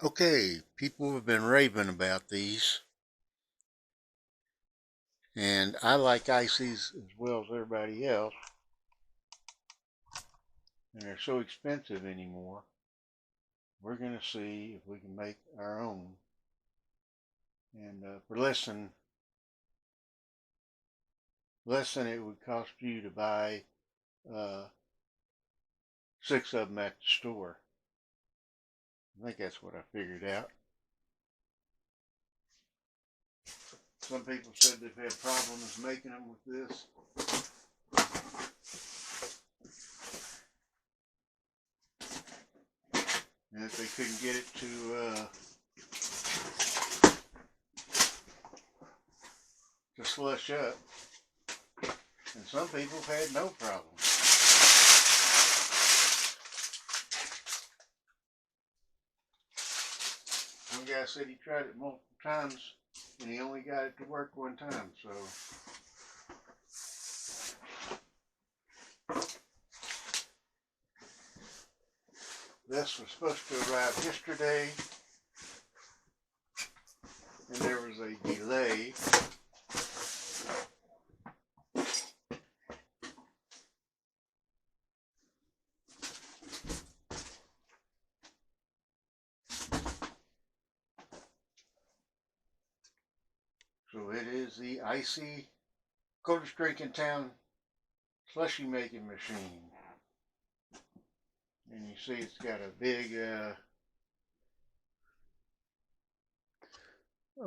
Okay, people have been raving about these, and I like ICEEs as well as everybody else, and they're so expensive anymore. We're going to see if we can make our own. And for less than it would cost you to buy uh, 6 of them at the store. I think that's what I figured out. Some people said they've had problems making them with this. And if they couldn't get it to slush up. And some people have had no problem. One guy said he tried it multiple times and he only got it to work one time, so this was supposed to arrive yesterday and there was a delay. So it is the ICEE coldest drink in town slushy making machine. And you see it's got a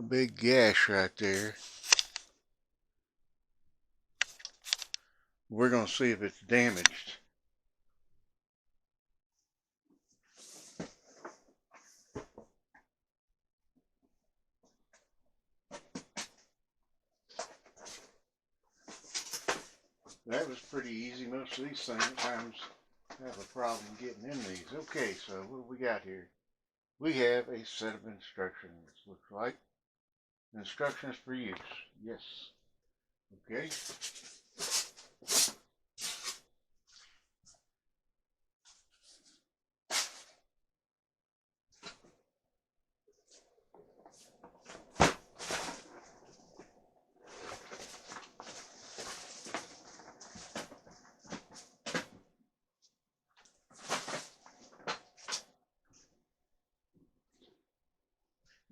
big gash right there. We're going to see if it's damaged. That was pretty easy. Most of these sometimes have a problem getting in these. Okay, so what do we got here? We have a set of instructions. Looks like instructions for use. Yes. Okay.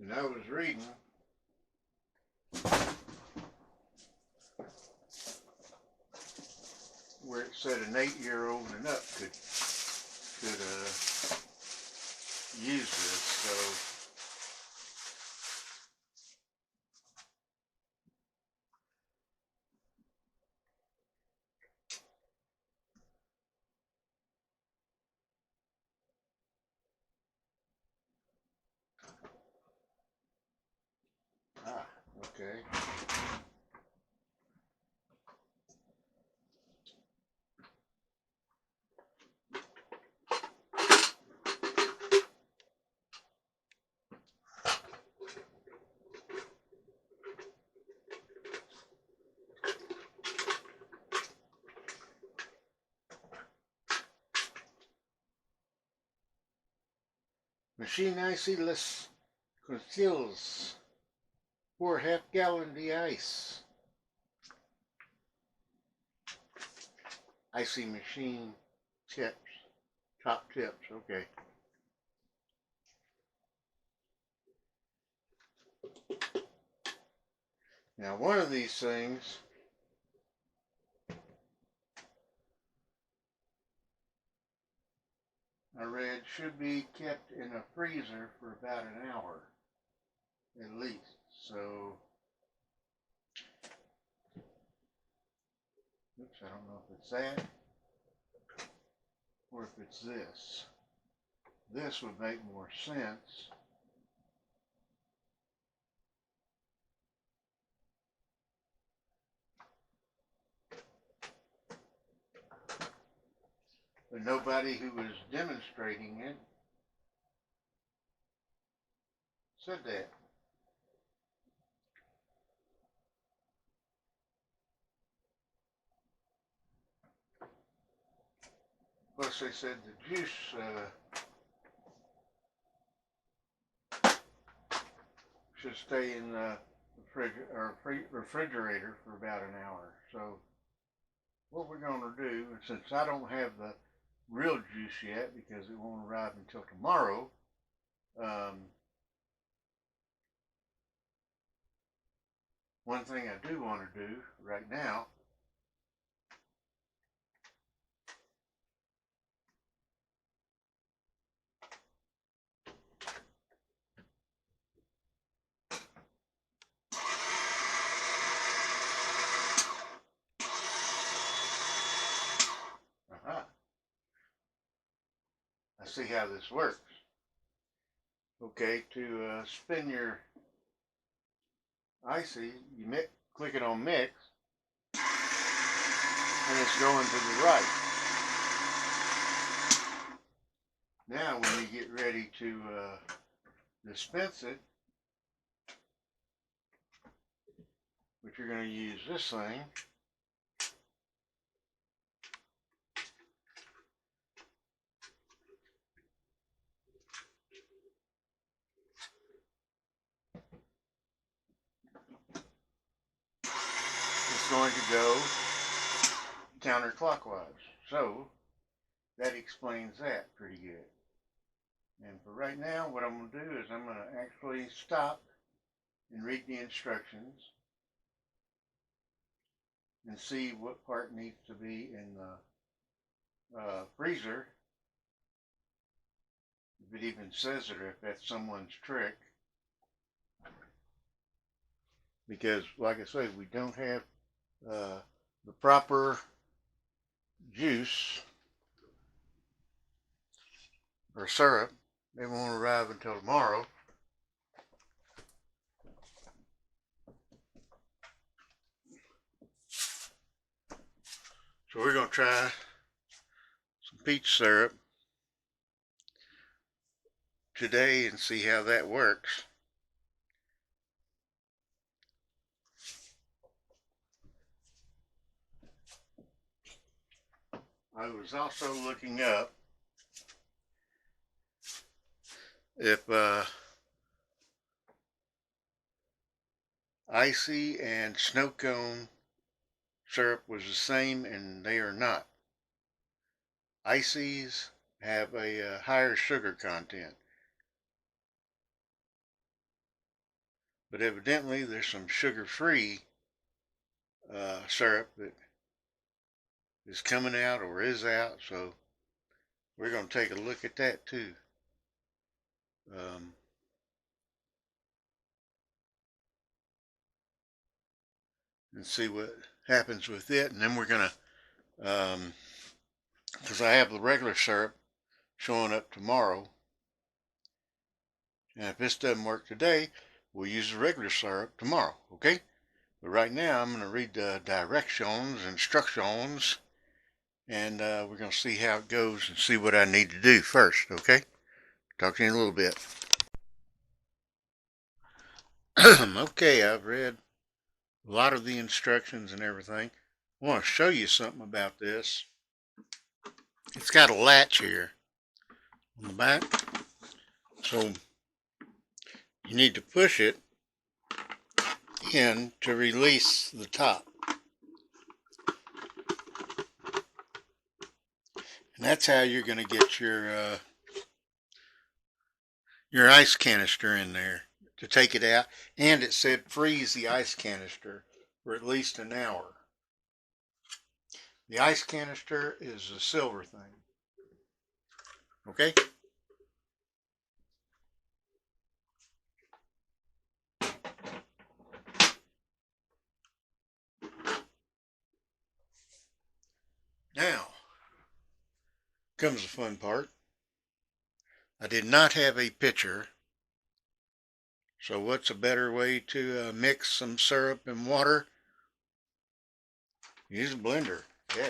And I was reading where it said an 8-year-old and up could use this. So okay. Machine icy less conceals 4.5 gallon de ice. ICEE machine tips, top tips. Okay. Now one of these things I read should be kept in a freezer for about an hour at least. So, oops, I don't know if it's that or if it's this. This would make more sense. But nobody who was demonstrating it said that. Plus, they said the juice should stay in the refrigerator for about an hour. So what we're going to do, and since I don't have the real juice yet because it won't arrive until tomorrow, one thing I do want to do right now I see how this works. Okay, to spin your ICEE, you click it on mix, and it's going to the right. Now when you get ready to dispense it, but you're going to use this thing, it's going to go counterclockwise. So that explains that pretty good. And for right now, what I'm going to do is I'm going to actually stop and read the instructions and see what part needs to be in the freezer, if it even says it or if that's someone's trick. Because, like I say, we don't have the proper juice or syrup. They won't arrive until tomorrow. So we're going to try some peach syrup today and see how that works. I was also looking up if icy and snow cone syrup was the same, and they are not. ICEEs have a higher sugar content, but evidently there's some sugar-free syrup that is coming out or is out, so we're going to take a look at that too. And see what happens with it, and then we're going to, because I have the regular syrup showing up tomorrow, and if this doesn't work today, we'll use the regular syrup tomorrow, okay? But right now, I'm going to read the instructions, and we're going to see how it goes and see what I need to do first, okay? Talk to you in a little bit. Okay, I've read a lot of the instructions and everything. I want to show you something about this. It's got a latch here on the back, so you need to push it in to release the top. And that's how you're going to get your ice canister in there to take it out. And it said freeze the ice canister for at least an hour. The ice canister is a silver thing. Okay? Now comes the fun part. I did not have a pitcher. So what's a better way to mix some syrup and water? Use a blender. Yeah.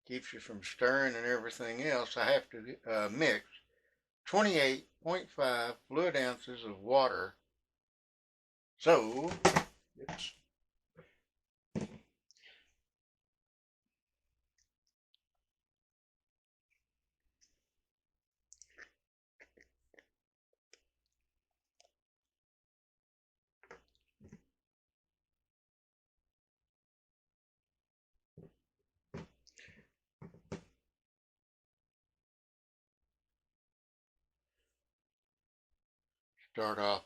Keeps you from stirring and everything else. I have to mix 28.5 fluid ounces of water. So, oops. start off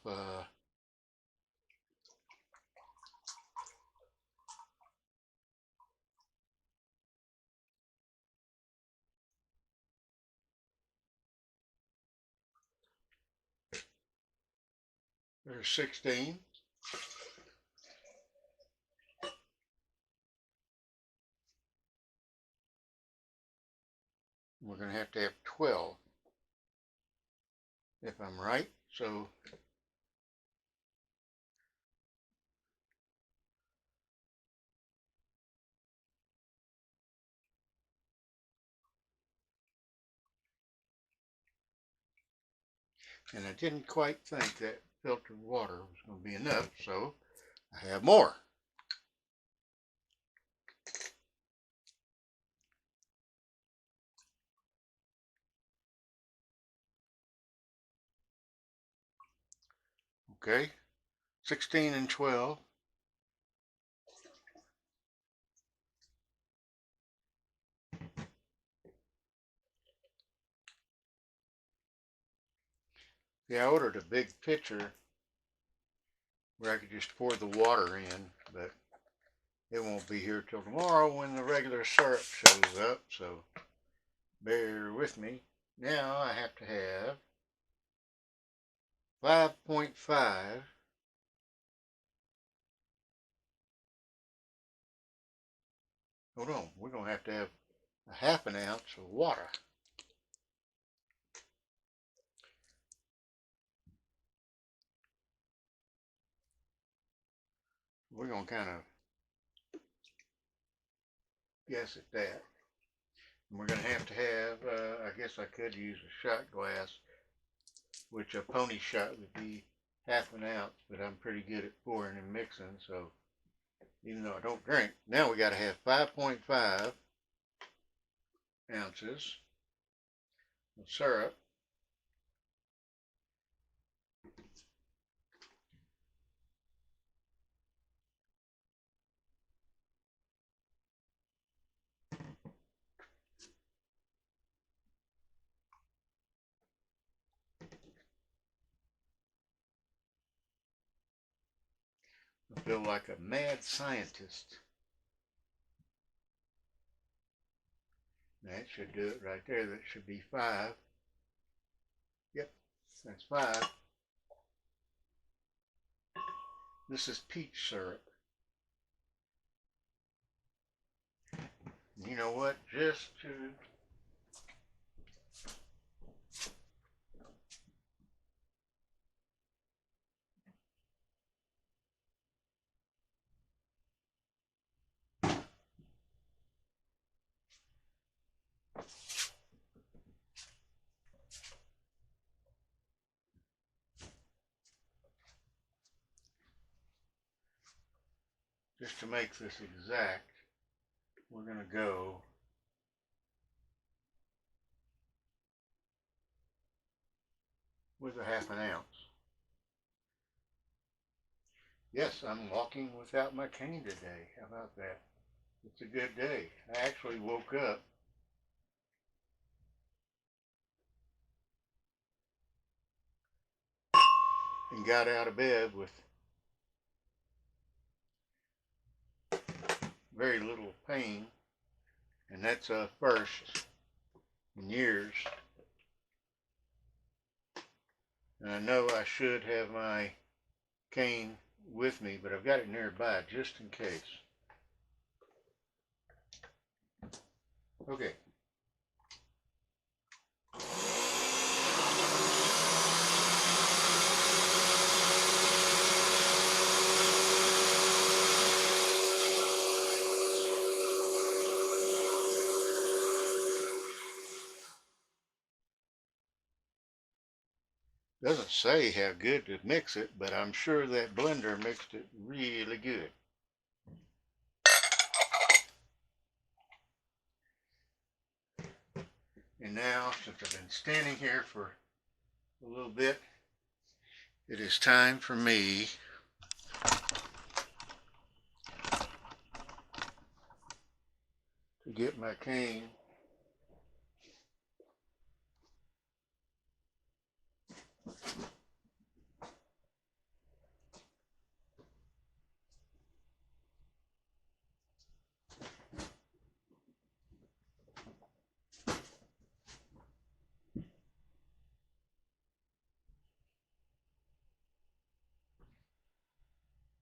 there's 16. We're going to have 12 if I'm right. So and I didn't quite think that filtered water was going to be enough, so I have more. Okay, 16 and 12. Yeah, I ordered a big pitcher where I could just pour the water in, but it won't be here till tomorrow when the regular syrup shows up, so bear with me. Now I have to have 5.5. Hold on, we're going to have a half an ounce of water. We're going to kind of guess at that. And we're going to have, I guess I could use a shot glass, which a pony shot would be half an ounce, but I'm pretty good at pouring and mixing, so even though I don't drink. Now we got to have 5.5 ounces of syrup. I feel like a mad scientist. That should do it right there. That should be 5. Yep, that's 5. This is peach syrup. You know what? Just to make this exact, we're going to go with a half an ounce. Yes, I'm walking without my cane today. How about that? It's a good day. I actually woke up and got out of bed with very little pain, and that's a first in years. And I know I should have my cane with me, but I've got it nearby just in case. Okay. Doesn't say how good to mix it, but I'm sure that blender mixed it really good. And now, since I've been standing here for a little bit, it is time for me to get my cane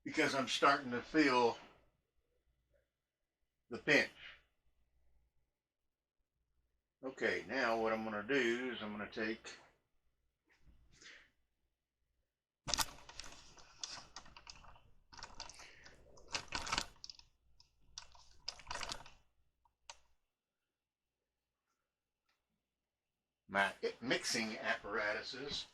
because I'm starting to feel the pinch. Okay, now what I'm going to do is I'm going to take my mixing apparatuses.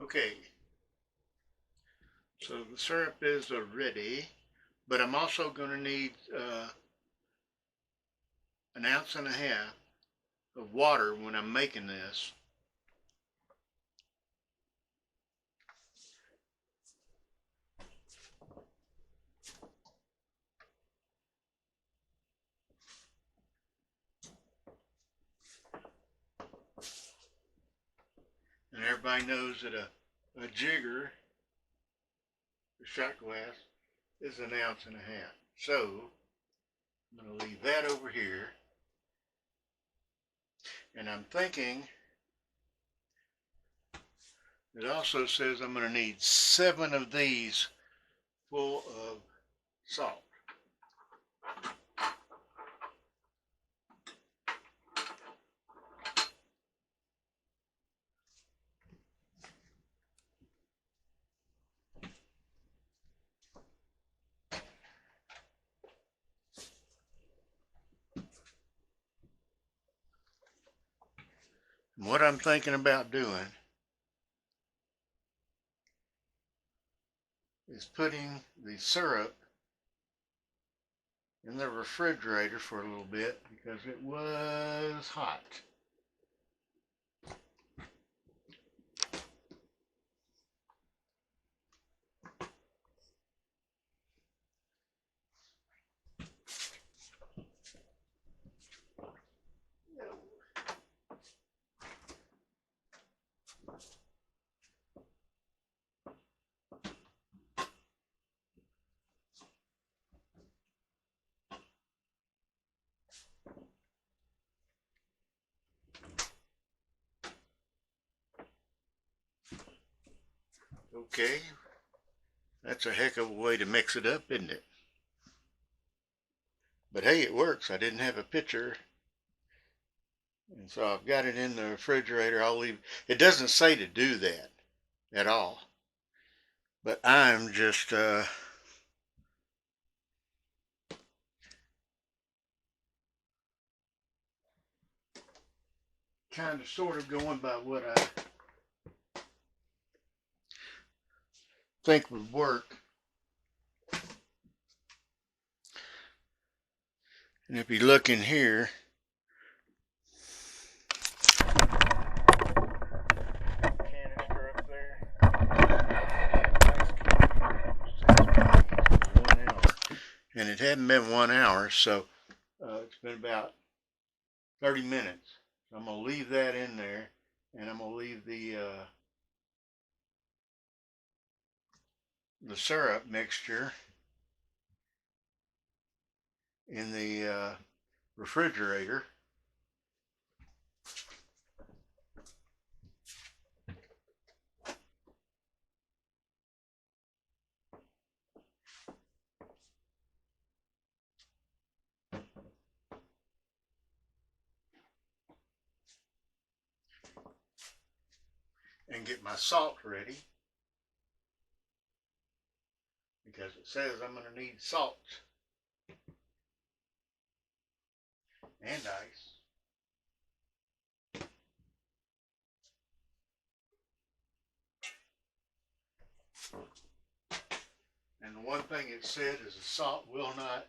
Okay, so the syrup is ready, but I'm also going to need 1.5 ounces of water when I'm making this. And everybody knows that a jigger, a shot glass, is 1.5 ounces. So I'm going to leave that over here. And I'm thinking, it also says I'm going to need 7 of these full of salt. And what I'm thinking about doing is putting the syrup in the refrigerator for a little bit because it was hot. Okay, that's a heck of a way to mix it up, isn't it? But hey, it works. I didn't have a pitcher, and so I've got it in the refrigerator. I'll leave. It doesn't say to do that at all, but I'm just kind of sort of going by what I think would work. And if you look in here, canister up there, and it hadn't been 1 hour, so it's been about 30 minutes. So I'm going to leave that in there, and I'm going to leave the syrup mixture in the refrigerator. and get my salt ready, because it says I'm going to need salt and ice. And the one thing it said is the salt will not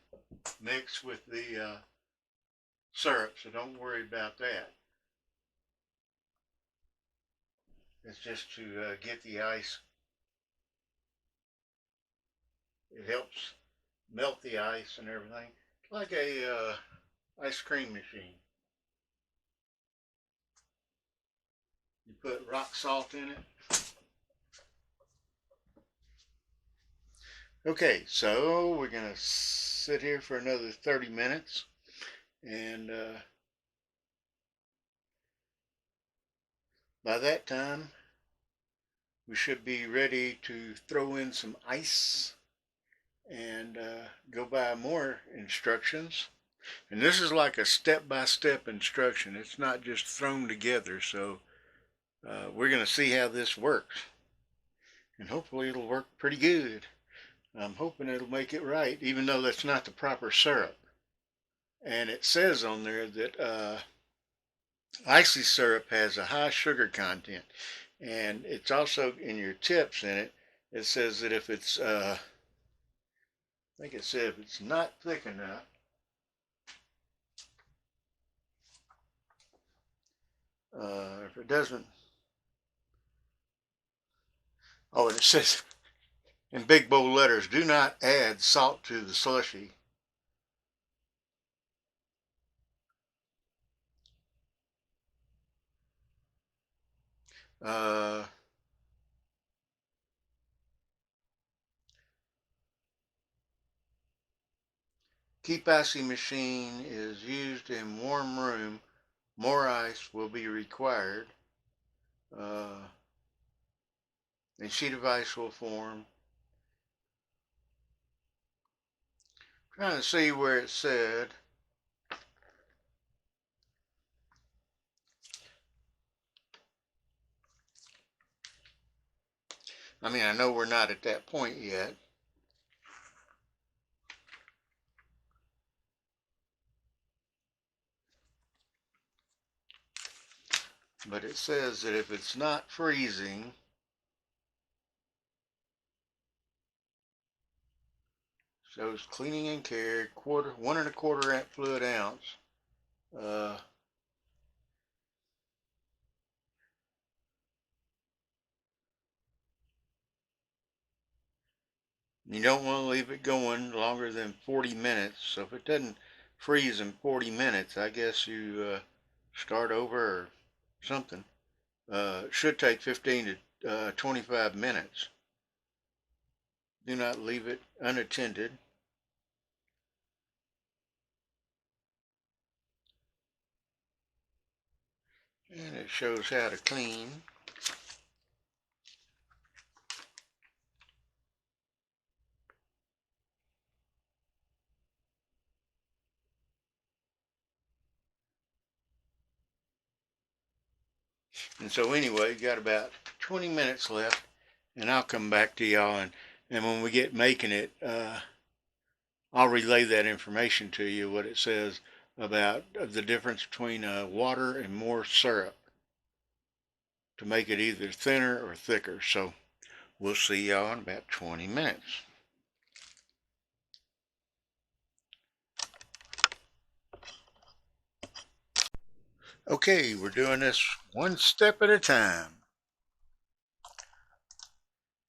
mix with the syrup, so don't worry about that. It's just to get the ice. It helps melt the ice and everything, like a ice cream machine. You put rock salt in it. Okay, so we're going to sit here for another 30 minutes, and by that time we should be ready to throw in some ice and go by more instructions. And this is like a step-by-step instruction. It's not just thrown together, so we're going to see how this works, and hopefully it'll work pretty good. I'm hoping it'll make it right, even though that's not the proper syrup. And it says on there that ICEE syrup has a high sugar content, and it's also in your tips in it. It says that if it's I think it said if it's not thick enough, if it doesn't, oh, and it says in big bold letters, do not add salt to the slushy. Keep ICEE machine is used in warm room. More ice will be required. A sheet of ice will form. Trying to see where it said. I mean, I know we're not at that point yet. But it says that if it's not freezing, shows cleaning and care, 1 1/4 fluid ounce. You don't want to leave it going longer than 40 minutes. So if it doesn't freeze in 40 minutes, I guess you start over or something. It should take 15 to 25 minutes. Do not leave it unattended. And it shows how to clean. And so anyway, got about 20 minutes left, and I'll come back to y'all, and when we get making it, I'll relay that information to you, what it says about the difference between water and more syrup to make it either thinner or thicker. So we'll see y'all in about 20 minutes. Okay, we're doing this one step at a time.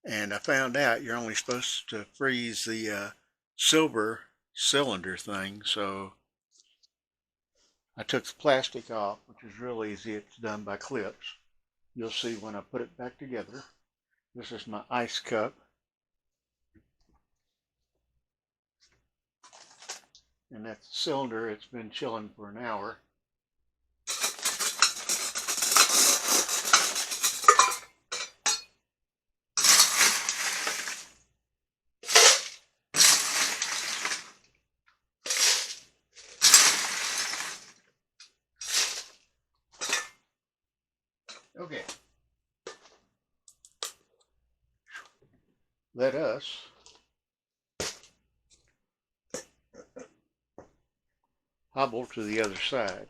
And I found out you're only supposed to freeze the silver cylinder thing, so I took the plastic off, which is real easy. It's done by clips. You'll see when I put it back together. This is my ice cup. And that's the cylinder. It's been chilling for an hour. Okay. let us hobble to the other side.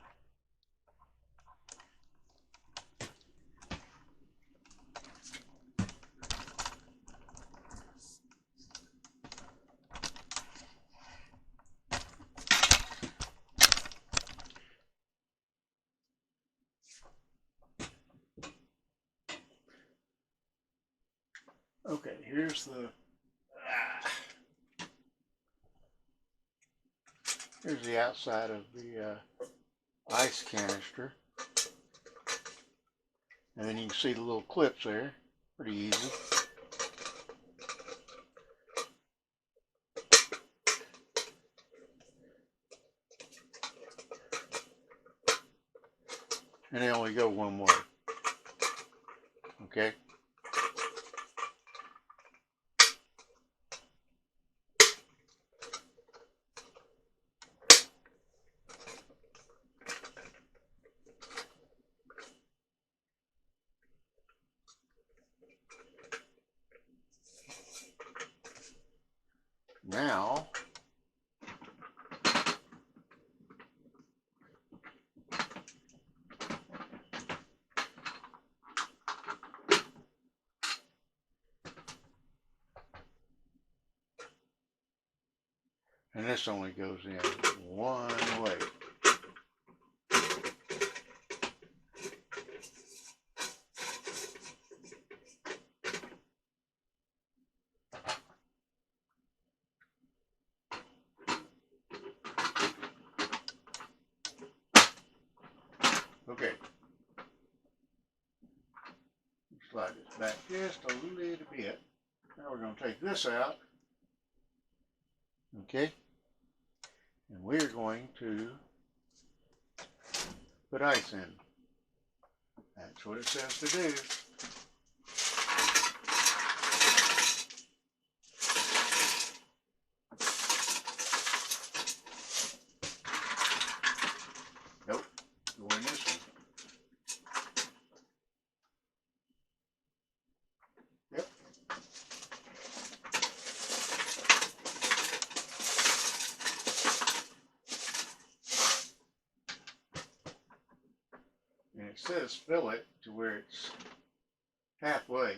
Okay, here's the outside of the ice canister, and then you can see the little clips there. Pretty easy. And they only go one way. Okay. Now, and this only goes in one way. Okay. Slide this back just a little bit. Now we're going to take this out. Okay. And we're going to put ice in. That's what it says to do. Nope. Go in this one. Yep. And it says fill it to where it's halfway.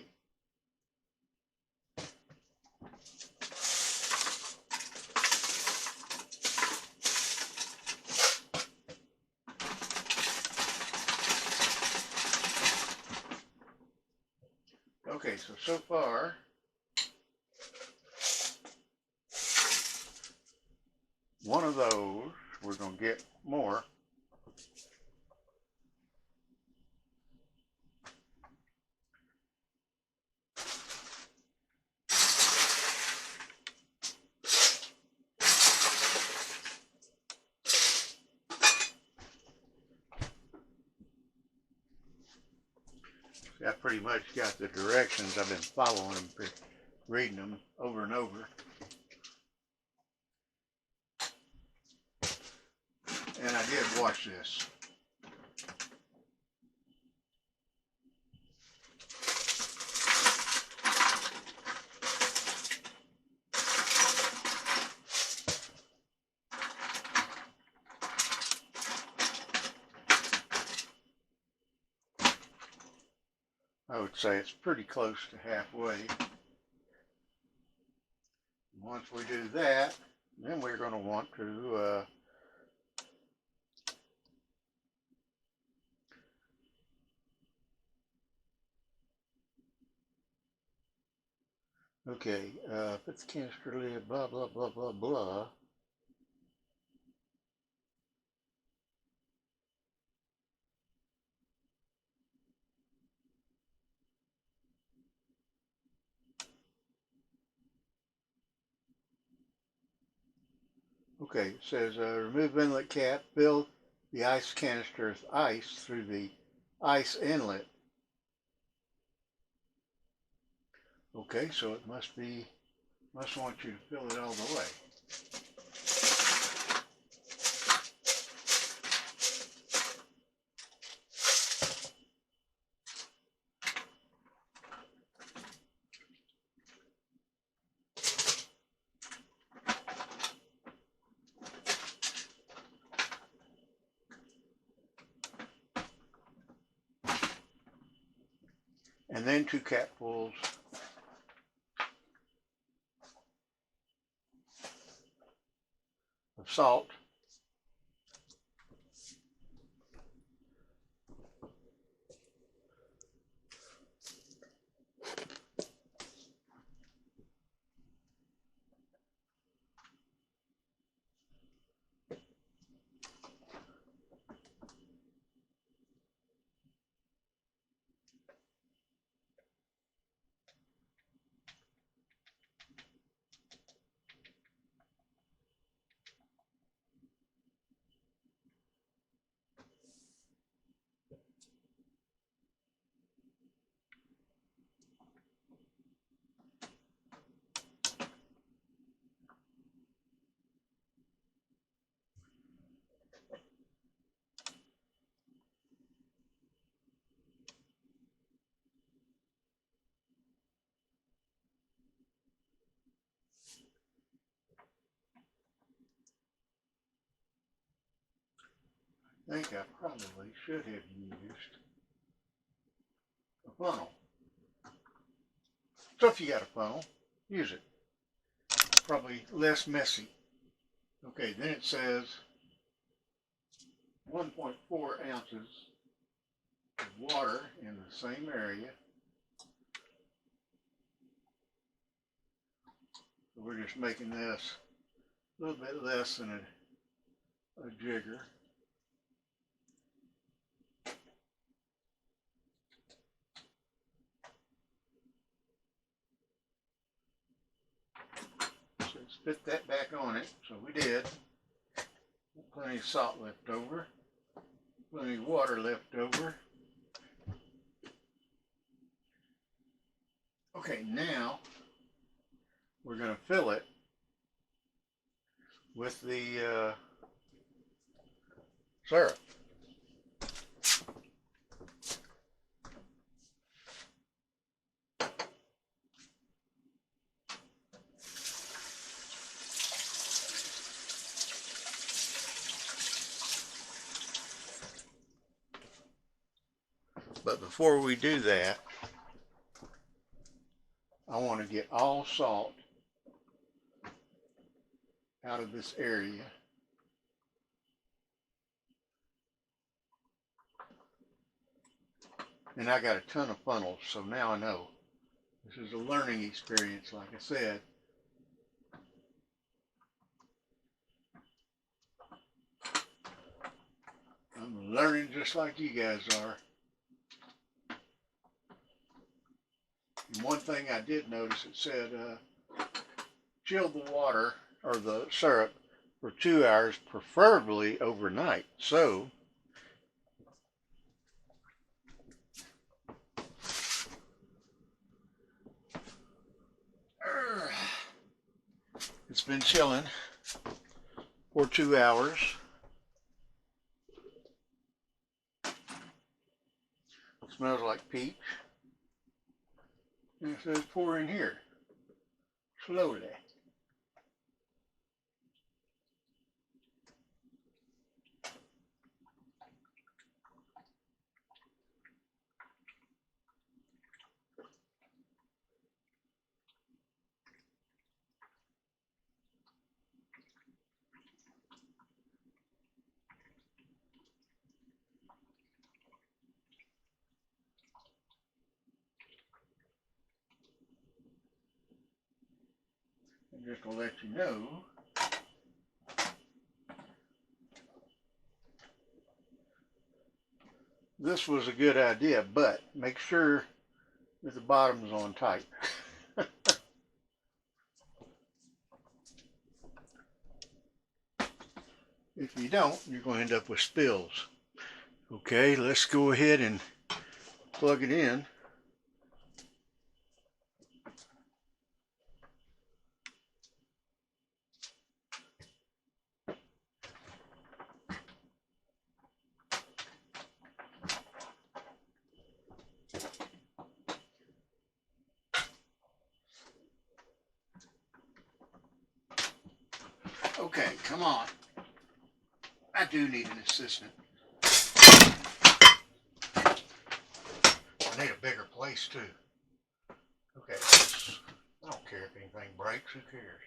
Okay, so far, one of those, we're going to get more. I pretty much got the directions. I've been following them, reading them over and over. And I did watch this. I would say it's pretty close to halfway. Once we do that, then we're going to want to okay, put the canister lid, blah, blah, blah, blah, blah. Okay, it says remove inlet cap, fill the ice canister with ice through the ice inlet. Okay, so it must want you to fill it all the way. and then 2 capfuls of salt. I think I probably should have used a funnel. So if you got a funnel, use it. Probably less messy. Okay, then it says 1.4 ounces of water in the same area. So we're just making this a little bit less than a jigger. So spit that back on it. So we did. Plenty of salt left over. Plenty of water left over. Okay, now we're going to fill it with the syrup. But before we do that, I want to get all salt out of this area. And I got a ton of funnels, so now I know. This is a learning experience, like I said. I'm learning just like you guys are. And one thing I did notice, it said chill the water or the syrup for 2 hours, preferably overnight. So it's been chilling for 2 hours. It smells like peach. And it says pour in here slowly. And just to let you know, this was a good idea, but make sure that the bottom is on tight. If you don't, you're going to end up with spills. Okay, let's go ahead and plug it in. Okay, come on. I do need an assistant. I need a bigger plate. place too. Okay, I don't care if anything breaks, who cares?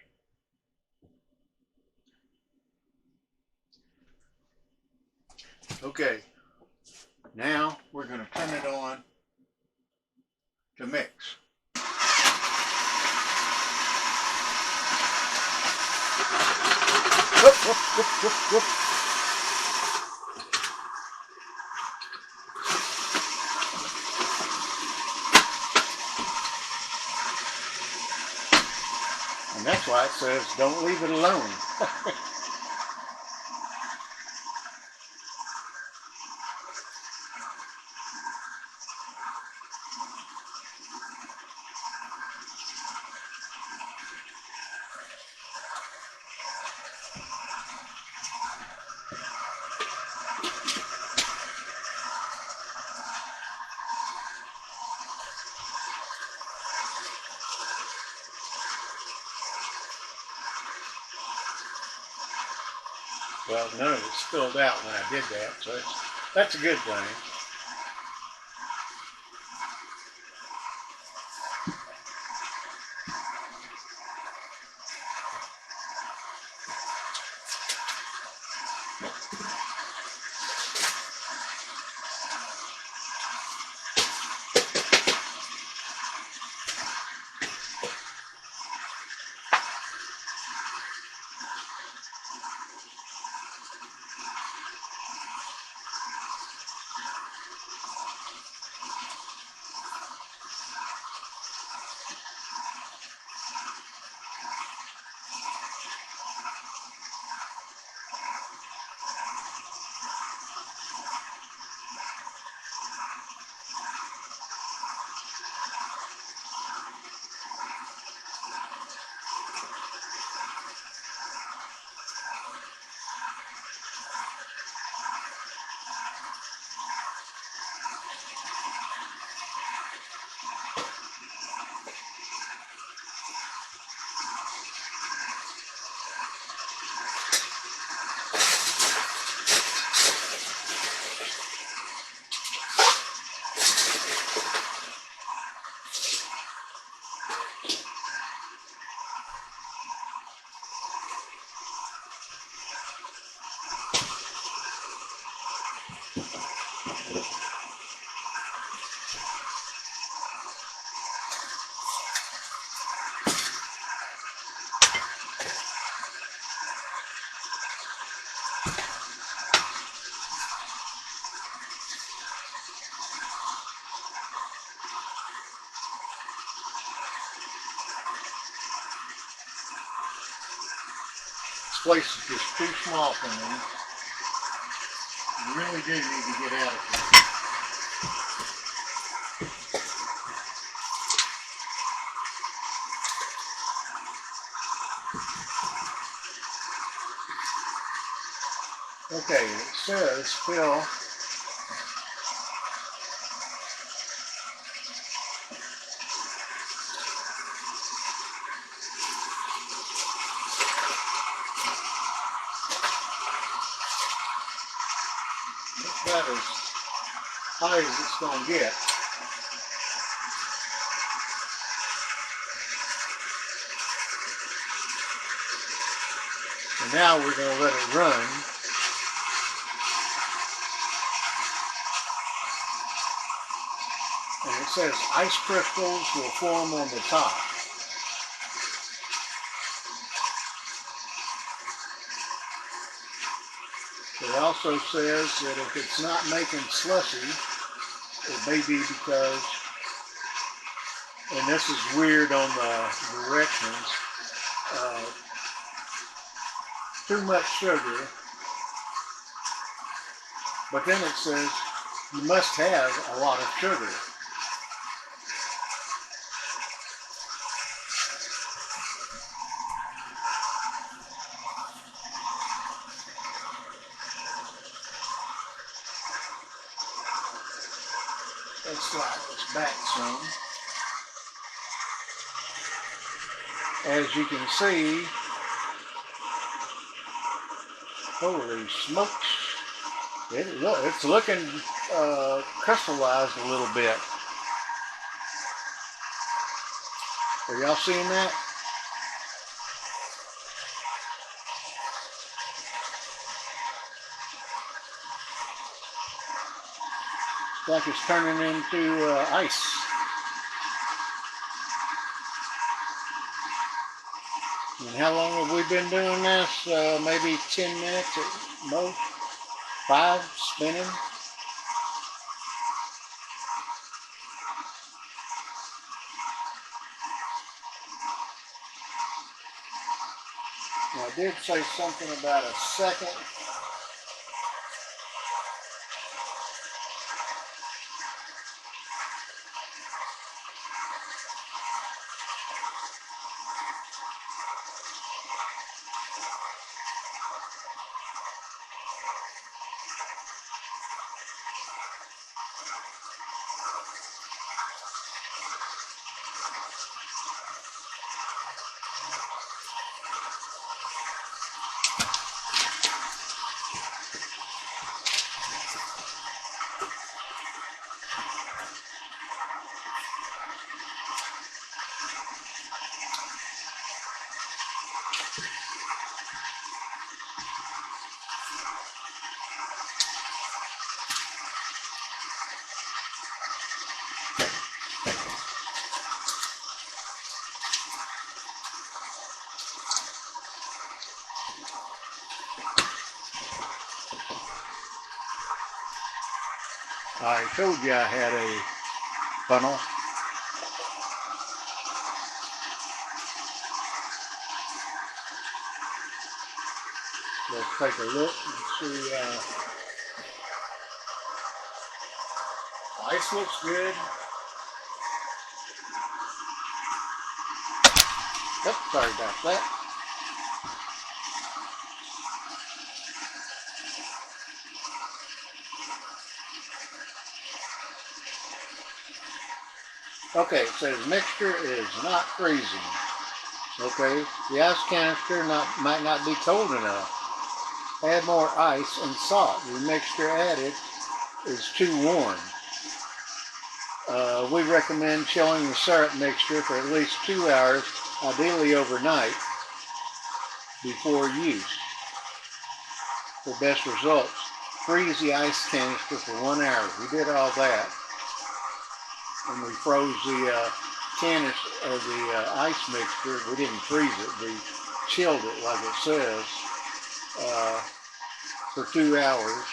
Okay, now we're going to turn it on to mix. Whoop, whoop, whoop, whoop, whoop. And that's why it says don't leave it alone. Well, none of it spilled out when I did that, so that's a good thing. This place is just too small for me. I really do need to get out of here. Okay, it says fill about as high as it's going to get. And now we're going to let it run. And it says ice crystals will form on the top. It also says that if it's not making slushy, it may be because, and this is weird on the directions, too much sugar. But then it says you must have a lot of sugar. Let's slide this back some. As you can see, holy smokes, it's looking crystallized a little bit. Are y'all seeing that? It's like it's turning into ice. And how long have we been doing this? Maybe 10 minutes at most. 5 spinning. Now, I did say something about a second. I told you I had a funnel. Let's take a look and see. Ice looks good. Oops, sorry about that. Okay, it says mixture is not freezing. Okay, the ice canister might not be cold enough. Add more ice and salt. The mixture added is too warm. We recommend chilling the syrup mixture for at least 2 hours, ideally overnight, before use. For best results, freeze the ice canister for 1 hour. We did all that. And we froze the canister of the ice mixture. We didn't freeze it. We chilled it like it says for 2 hours.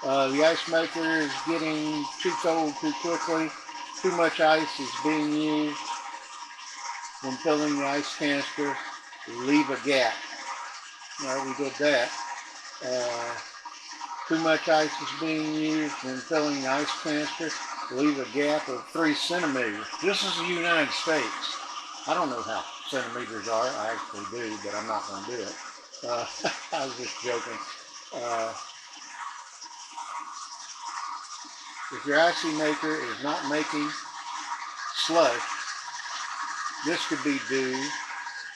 The ice maker is getting too cold too quickly. Too much ice is being used. When filling the ice canister, leave a gap. Well, we did that. Too much ice is being used when filling the ice canister, leave a gap of 3 centimeters. This is the United States. I don't know how centimeters are. I actually do, but I'm not going to do it. I was just joking. If your icy maker is not making slush, this could be due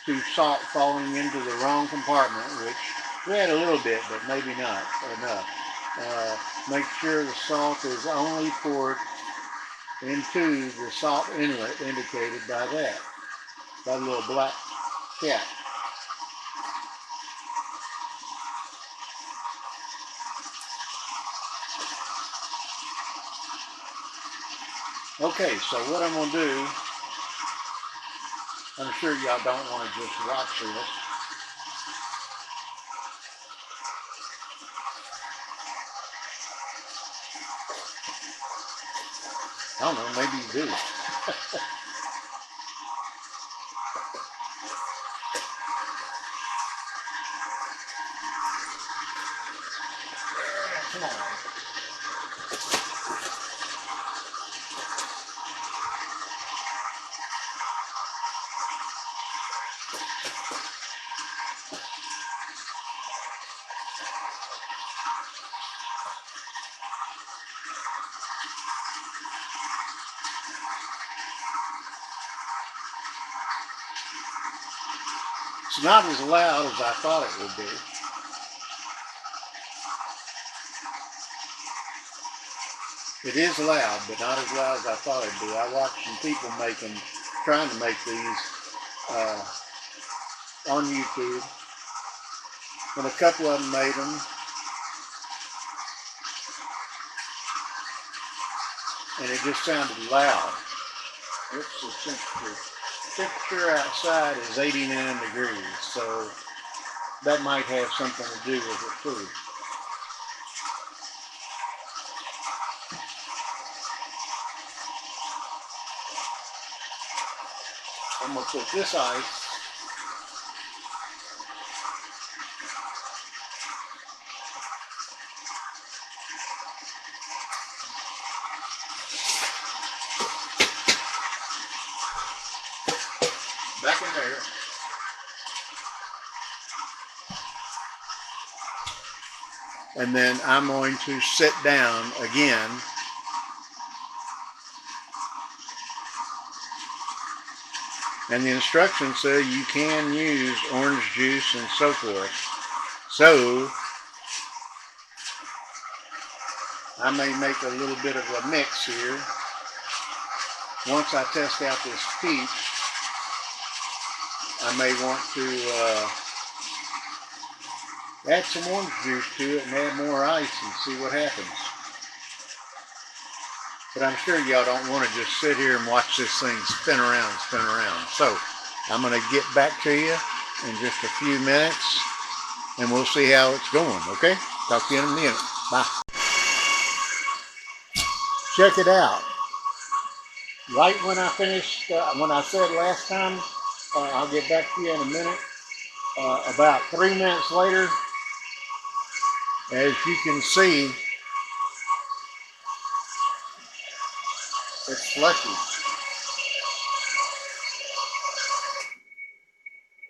to salt falling into the wrong compartment, which we had a little bit, but maybe not enough. Make sure the salt is only poured into the salt inlet indicated by that, by the little black cap. Okay, so what I'm going to do, I'm sure y'all don't want to just watch this. I don't know, maybe you do. Come on. It's not as loud as I thought it would be. It is loud, but not as loud as I thought it'd be. I watched some people trying to make these on YouTube, and a couple of them made them, and it just sounded loud. What's the temperature? Temperature outside is 89 degrees, so that might have something to do with it too. I'm going to put this ice back in there. And then I'm going to sit down again and the instructions say you can use orange juice and so forth. So I may make a little bit of a mix here. Once I test out this peach, I may want to add some orange juice to it and add more ice and see what happens. But I'm sure y'all don't want to just sit here and watch this thing spin around and spin around. So I'm going to get back to you in just a few minutes and we'll see how it's going, okay? Talk to you in a minute. Bye. Check it out. Right when I finished, when I said last time, I'll get back to you in a minute. About 3 minutes later, as you can see, it's slushy.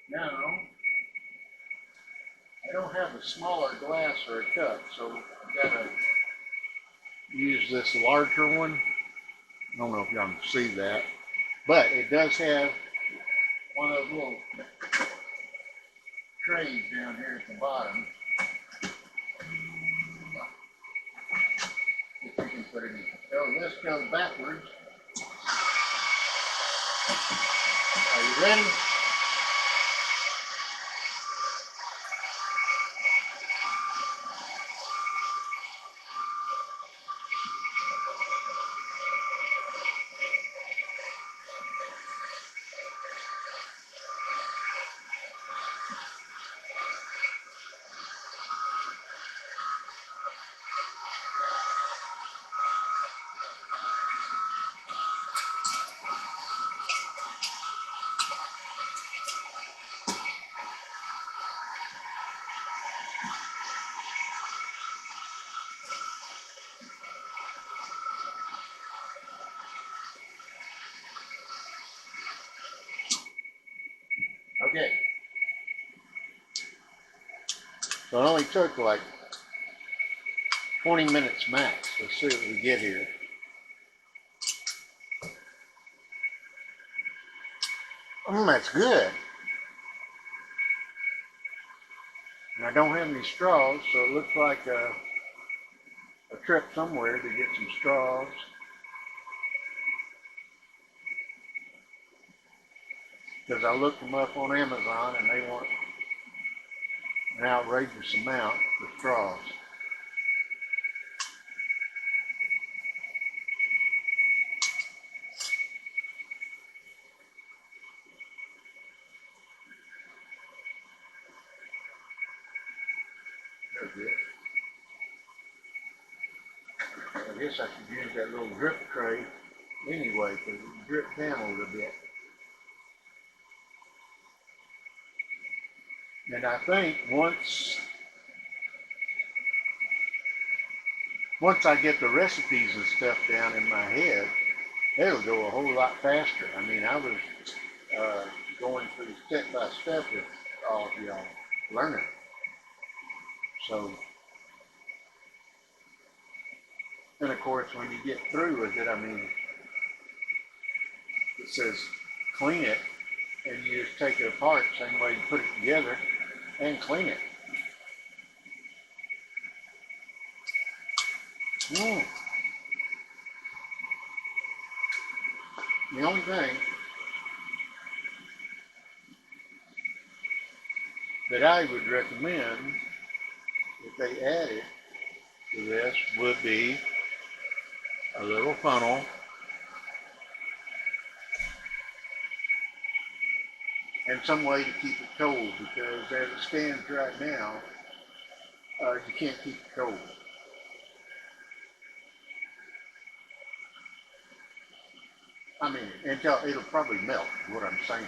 Now, I don't have a smaller glass or a cup, so I've got to use this larger one. I don't know if y'all can see that, but it does have one of those little trays down here at the bottom. If you can put it in. So this goes backwards. Are you ready? Okay. So it only took like 20 minutes max. Let's see what we get here. That's good. And I don't have any straws, so it looks like a trip somewhere to get some straws. Because I looked them up on Amazon and they want an outrageous amount for straws. There's it. I guess I should use that little drip tray anyway because it drips down a little bit. And I think once I get the recipes and stuff down in my head, it'll go a whole lot faster. I mean, I was going through step by step with all of y'all learning. So, and of course, when you get through with it, I mean, it says clean it, and you just take it apart, same way you put it together, and clean it. The only thing that I would recommend if they added to this would be a little funnel and some way to keep it cold, because as it stands right now, you can't keep it cold. I mean, until it'll probably melt, is what I'm saying.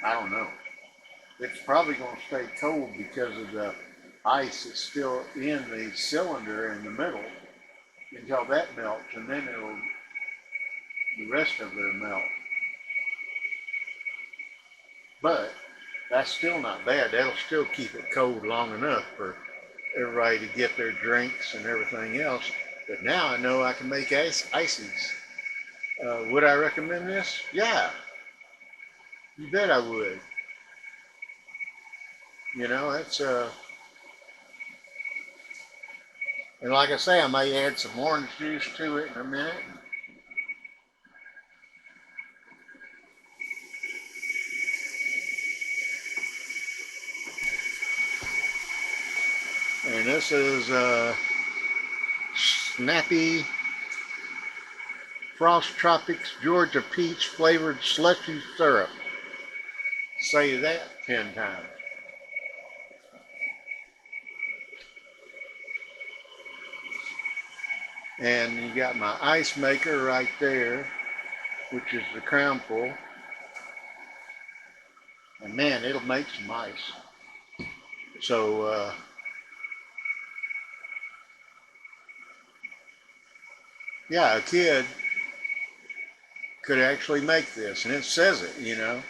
I don't know. It's probably going to stay cold because of the ice that's still in the cylinder in the middle until that melts, and then the rest of it will melt. But that's still not bad. That'll still keep it cold long enough for everybody to get their drinks and everything else. But now I know I can make ices. Would I recommend this? Yeah, you bet I would. You know, that's and like I say, I may add some orange juice to it in a minute. And this is Snappy Frost Tropics Georgia Peach Flavored Slushy Syrup. Say that 10 times. And you got my ice maker right there, which is the crown full. And man, it'll make some ice. So, yeah, a kid could actually make this, and it says it, you know.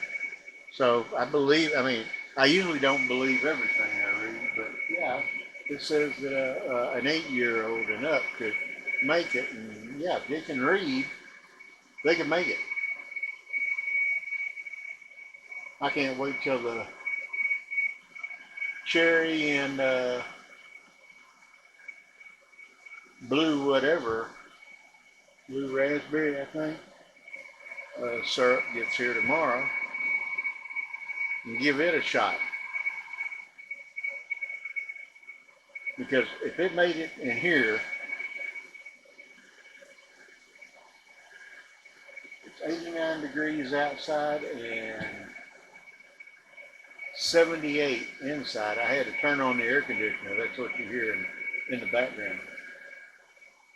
So I believe, I mean, I usually don't believe everything I read, but yeah, it says that an 8-year-old and up could make it, and yeah, if they can read, they can make it. I can't wait till the cherry and blue whatever, blue raspberry, I think, syrup gets here tomorrow, and give it a shot. Because if it made it in here, it's 89 degrees outside and 78 inside. I had to turn on the air conditioner. That's what you hear in the background.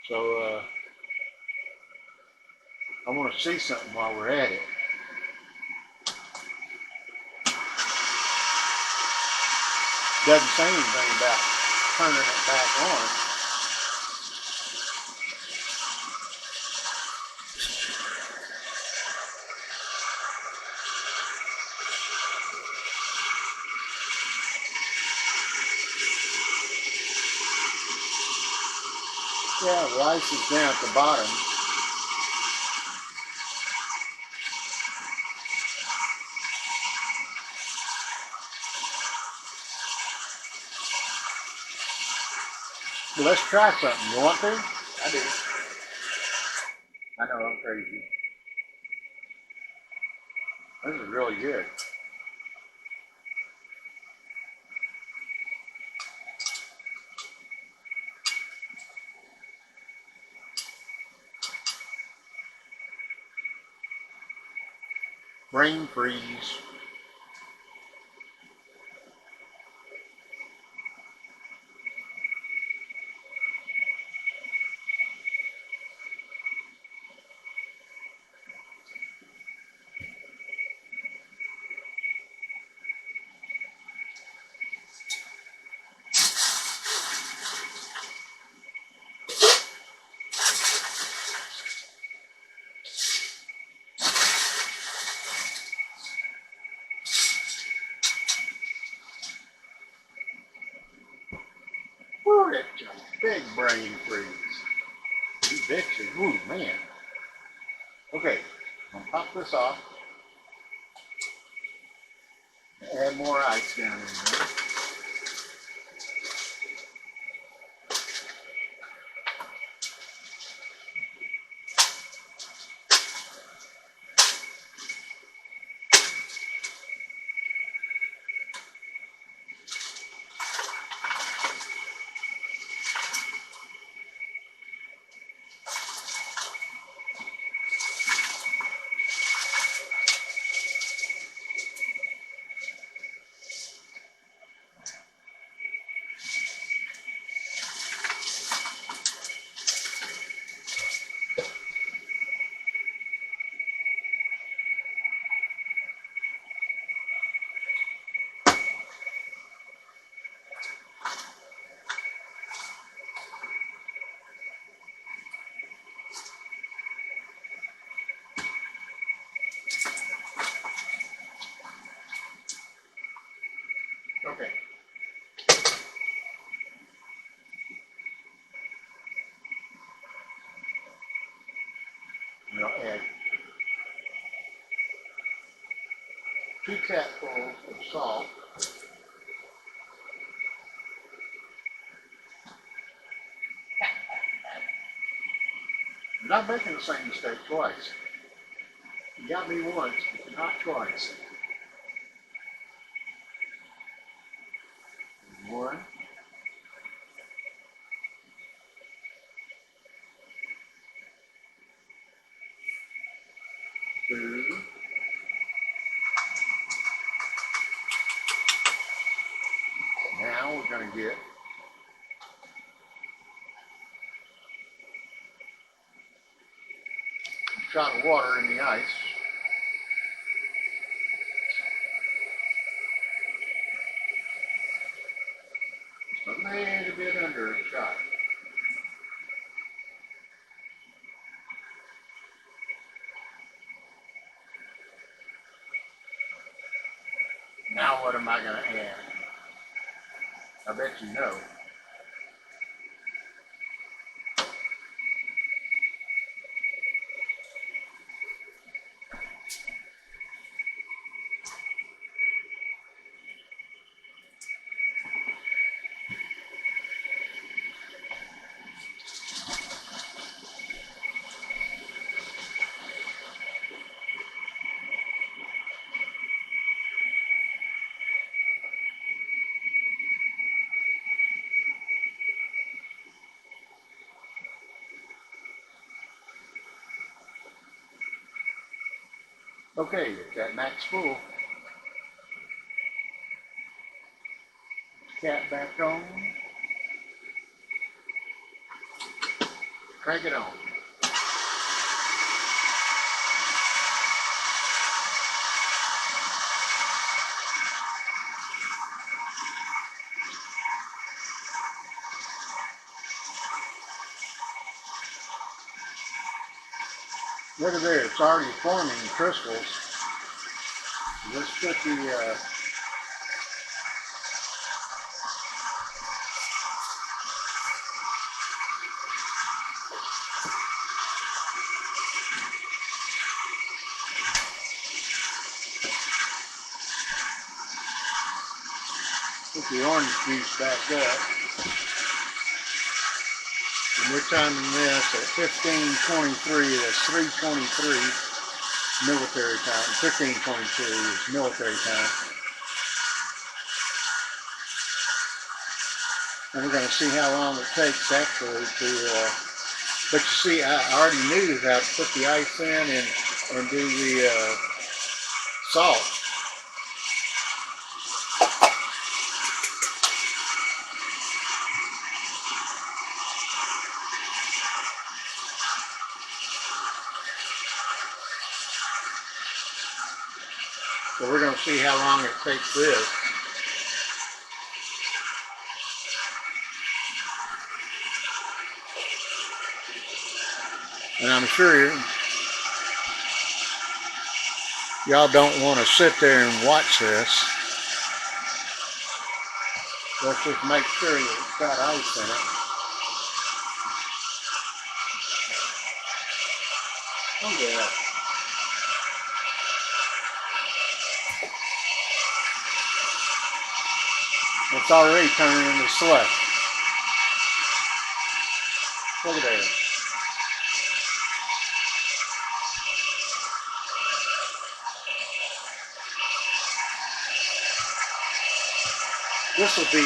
So I want to see something while we're at it. Doesn't say anything about turning it back on. Yeah, the ice is down at the bottom. Well, let's try something. You want to? I do. I know I'm crazy. This is really good. Brain freeze. Woo, that's a big brain freeze. You betcha. Ooh, man. Okay, I'm gonna pop this off. Add more ice down in there. to add 2 capfuls of salt. And I'm making the same mistake twice. You got me once, but not twice. 1, 2, now we're going to get a shot of water in the ice. A little bit under a shot. Now what am I going to add? I bet you know. Okay, get that max full. Cap back on. Crank it on. Look at there, it's already forming crystals. Let's put the orange juice back up. And we're timing this at 15:23. That's 3:23 military time. 15:22 is military time. And we're going to see how long it takes actually to, but you see, I already knew how to put the ice in and do the salt. So we're going to see how long it takes this. And I'm sure y'all don't want to sit there and watch this. Let's just make sure that it's got ice in it. Oh yeah. It's already turning into slush. Look at that. This will be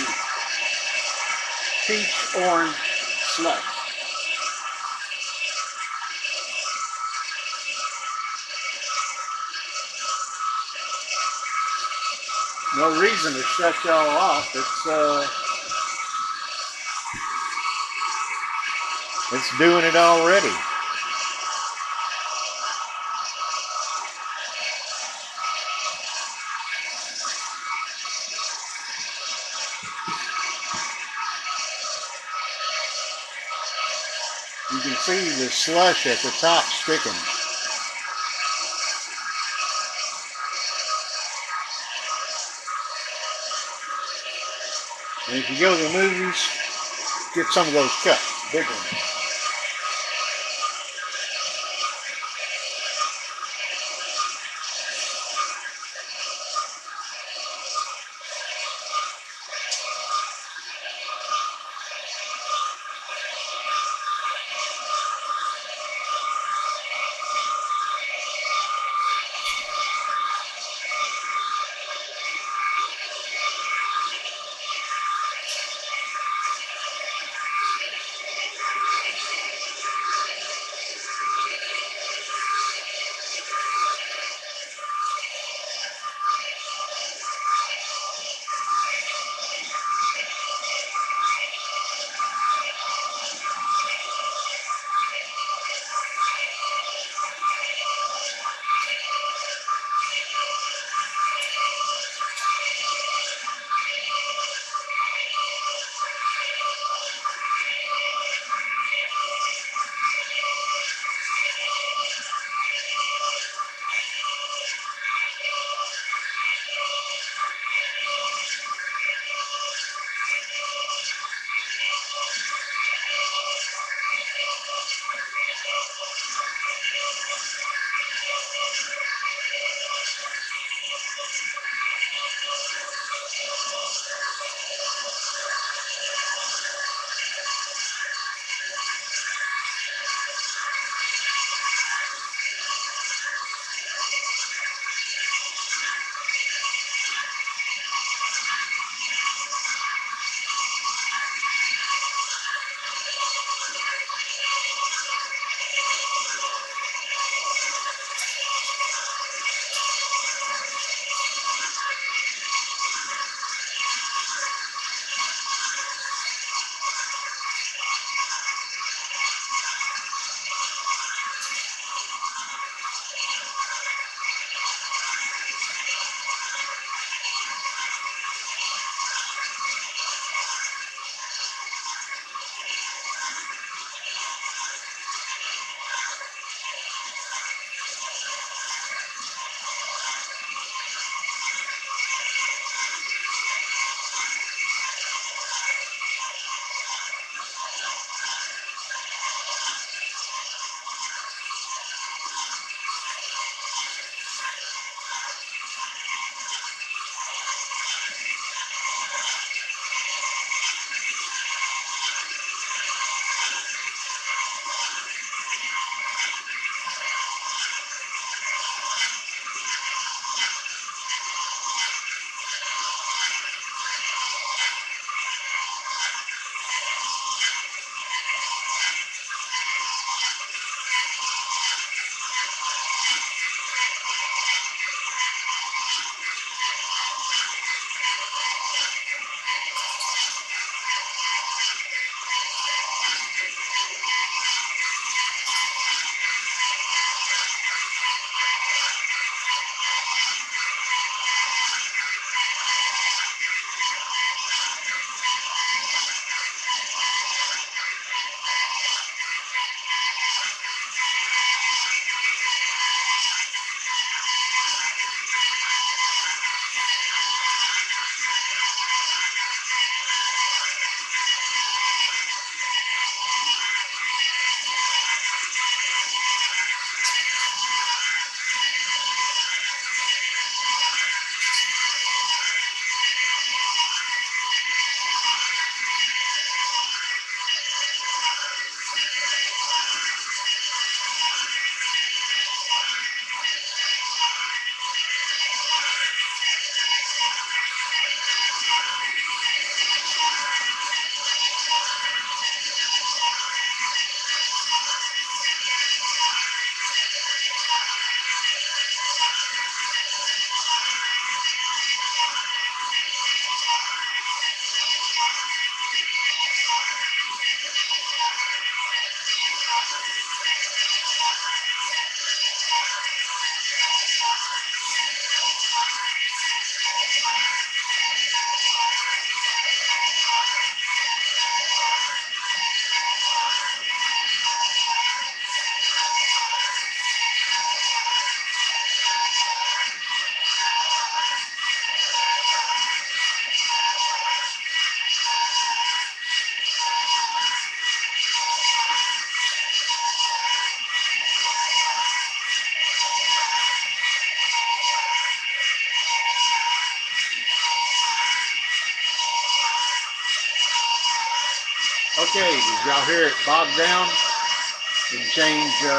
peach orange slush. No reason to shut y'all off. It's doing it already. You can see the slush at the top sticking. And if you go to the movies, get some of those cups, big ones. Okay, did y'all hear it bog down and change the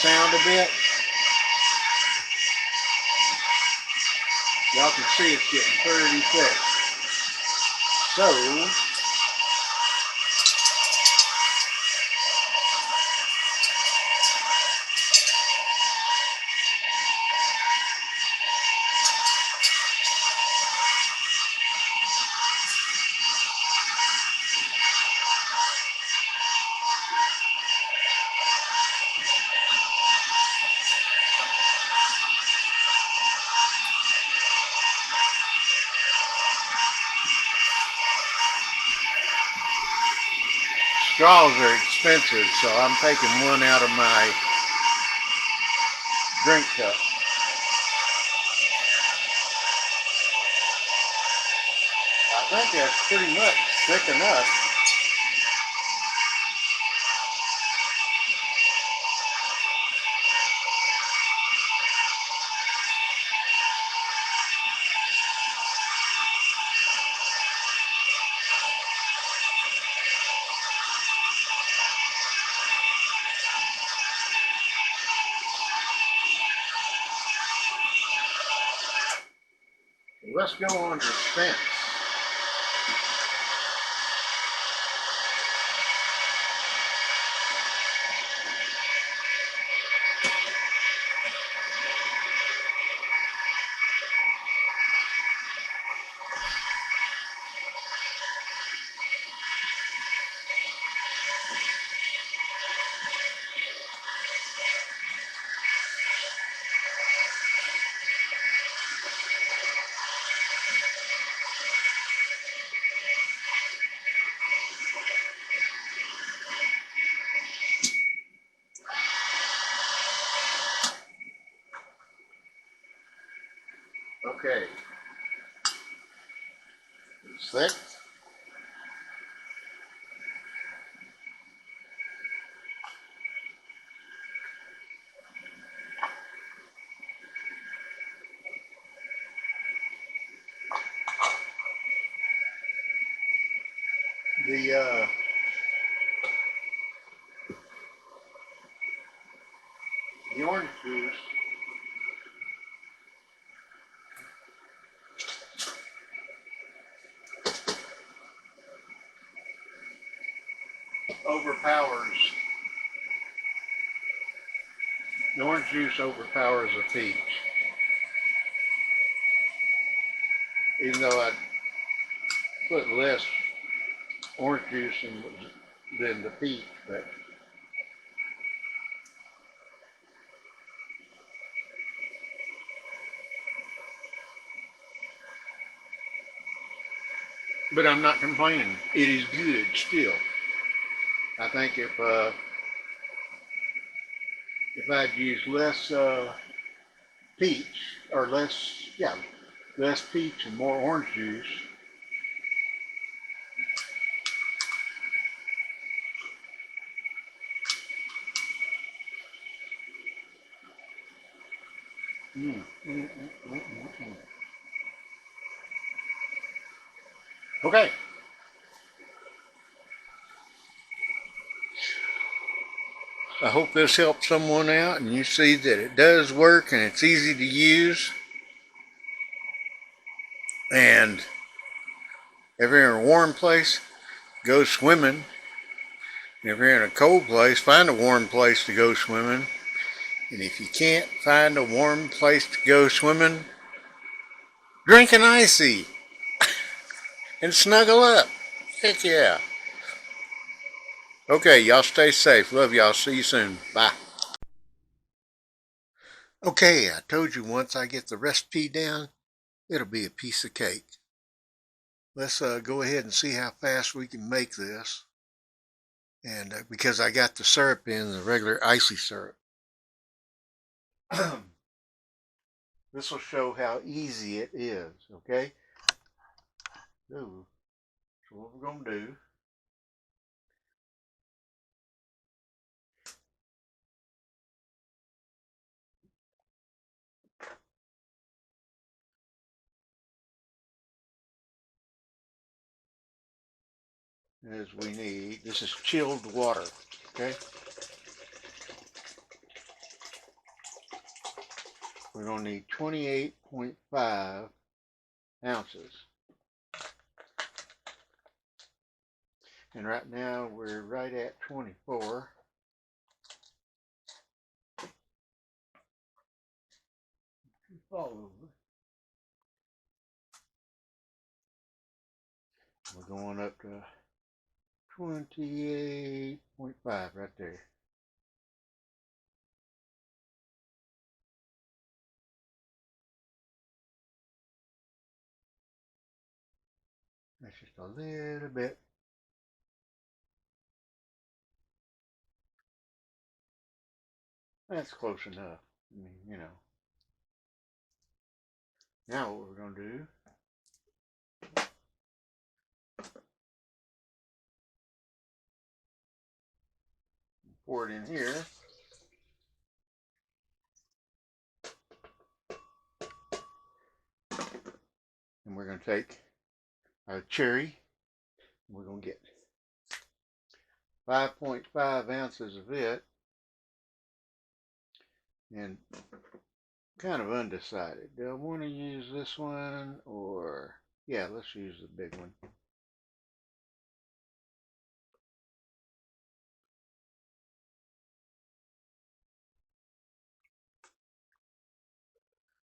sound a bit? Y'all can see it's getting pretty thick. So, straws are expensive, so I'm taking one out of my drink cup. I think that's pretty much thick enough. Let's go on to Spence. Okay. It's thick. The orange juice overpowers, the orange juice overpowers the peach. Even though I put less orange juice than the peach, but I'm not complaining. It is good still. I think if I'd used less peach or less peach and more orange juice, mm, mm, mm, mm, mm. Okay. I hope this helps someone out and you see that it does work and it's easy to use. And if you're in a warm place, go swimming. If you're in a cold place, find a warm place to go swimming. And if you can't find a warm place to go swimming, drink an ICEE and snuggle up. Heck yeah. Okay, y'all stay safe. Love y'all. See you soon. Bye. Okay, I told you once I get the recipe down, it'll be a piece of cake. Let's go ahead and see how fast we can make this. And because I got the syrup in, the regular icy syrup. This will show how easy it is, okay? So what we're going to do, as we need. This is chilled water, okay? We're going to need 28.5 ounces. And right now we're right at 24. Fall over. We're going up to 28.5 right there. That's just a little bit. That's close enough. I mean, you know. Now what we're going to do, pour it in here. And we're going to take our cherry. We're going to get 5.5 ounces of it. And kind of undecided. Do I want to use this one or, yeah, let's use the big one.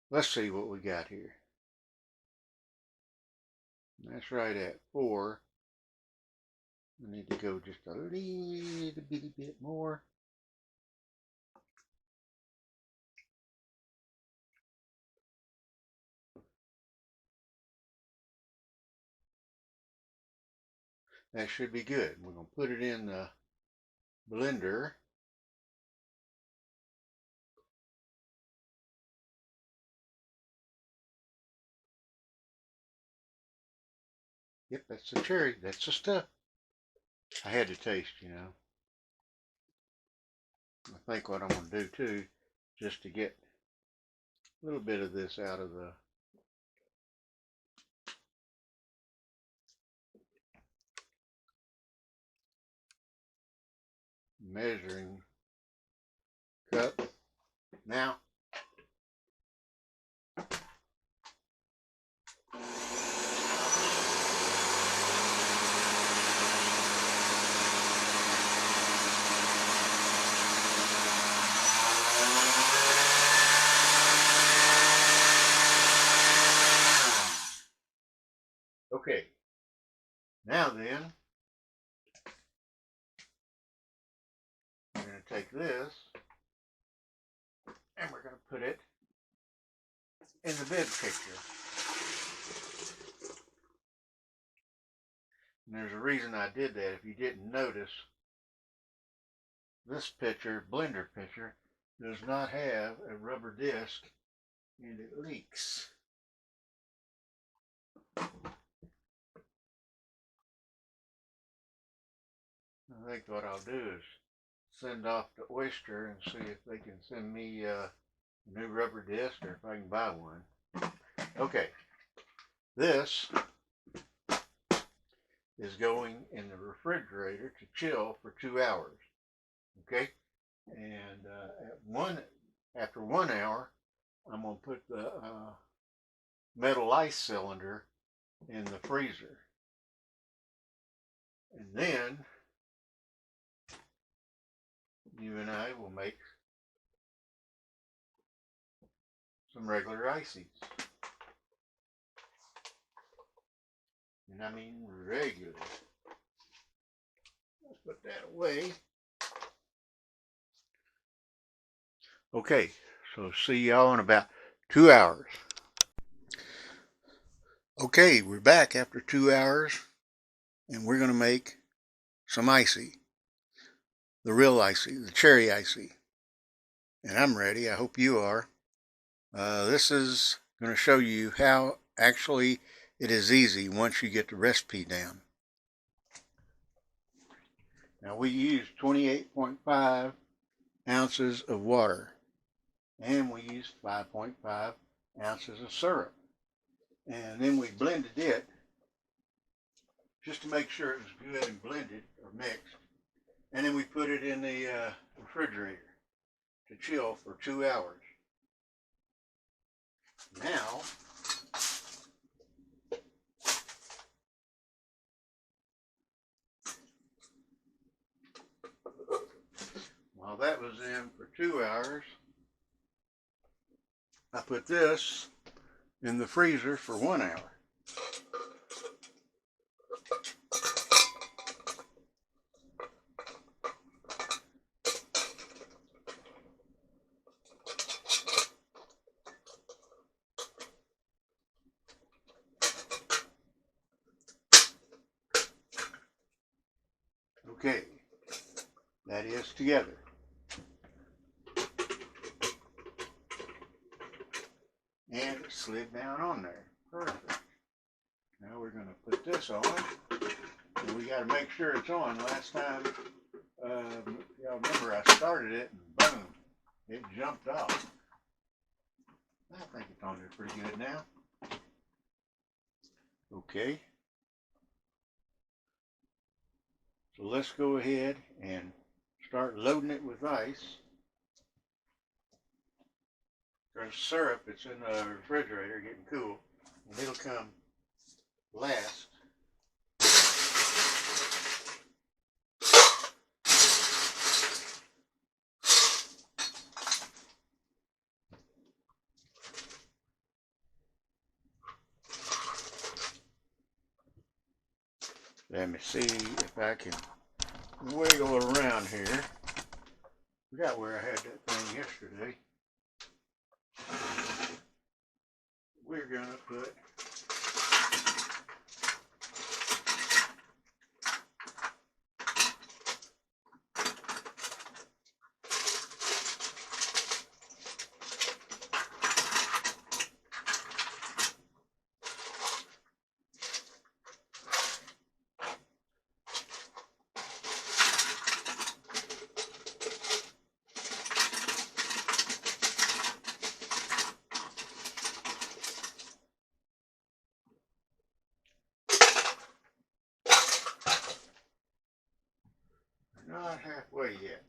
Let's see what we got here. That's right at 4. I need to go just a little bitty bit more. That should be good. We're going to put it in the blender. Yep, that's the cherry. That's the stuff. I had to taste, you know. I think what I'm going to do too, just to get a little bit of this out of the measuring cup. Now, okay. Now then, we're going to take this and we're going to put it in the big picture. And there's a reason I did that. If you didn't notice, this pitcher, blender pitcher, does not have a rubber disc and it leaks. I think what I'll do is send off to Oyster and see if they can send me a new rubber disc or if I can buy one. Okay, this is going in the refrigerator to chill for 2 hours. Okay, and after 1 hour, I'm going to put the metal ice cylinder in the freezer. And then you and I will make some regular ices. And I mean regular. Let's put that away. Okay, so see y'all in about 2 hours. Okay, we're back after 2 hours and we're going to make some ICEE. The real ICEE, the cherry ICEE. And I'm ready. I hope you are. This is going to show you how actually it is easy once you get the recipe down. Now we use 28.5 ounces of water and we use 5.5 ounces of syrup. And then we blended it just to make sure it was good and blended or mixed. And then we put it in the refrigerator to chill for 2 hours. Now, while that was in for 2 hours, I put this in the freezer for 1 hour. Okay, that is together. And it slid down on there. Perfect. Now we're going to put this on. And we got to make sure it's on. Last time, y'all remember I started it and boom, it jumped off. I think it's on there pretty good now. Okay. So let's go ahead and start loading it with ice. There's syrup that's in the refrigerator getting cool, and it'll come last. Let me see if I can wiggle around here. Forgot where I had that thing yesterday. We're going to put not halfway yet.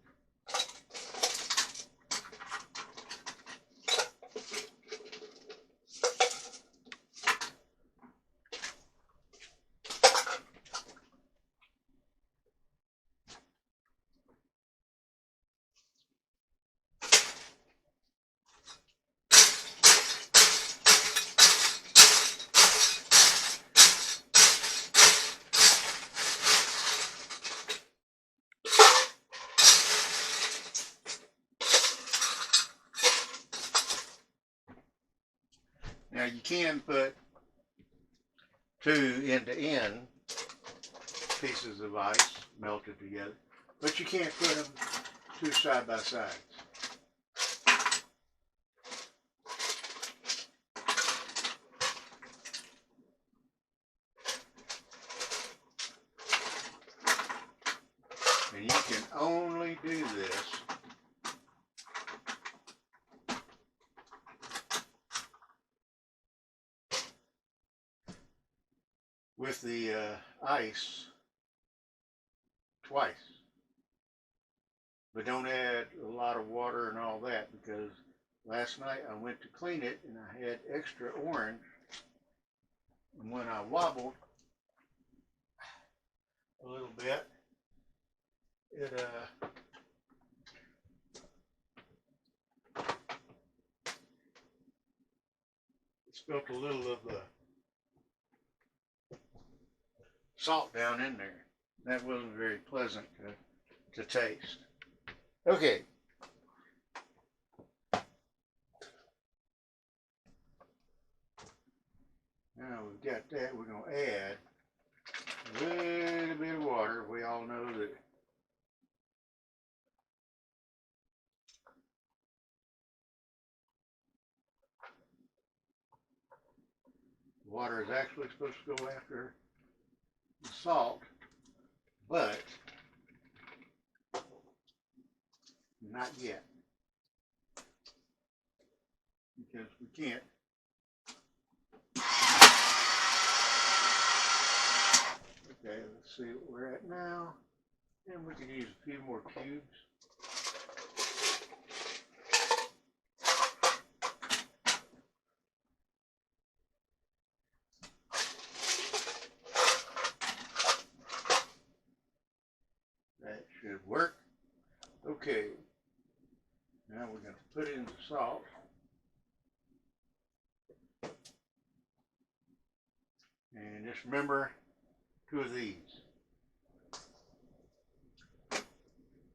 Now you can put 2 end-to-end pieces of ice melted together, but you can't put them 2 side by sides. And you can only do this with the ice twice. But don't add a lot of water and all that, because last night I went to clean it and I had extra orange, and when I wobbled a little bit, it spilt a little of the salt down in there. That wasn't very pleasant to taste. Okay. Now we've got that, we're going to add a little bit of water. We all know that water is actually supposed to go after the salt, but not yet, because we can't Okay, let's see what we're at now. And we can use a few more cubes. That should work. Okay, now we're going to put in the salt. And just remember 2 of these.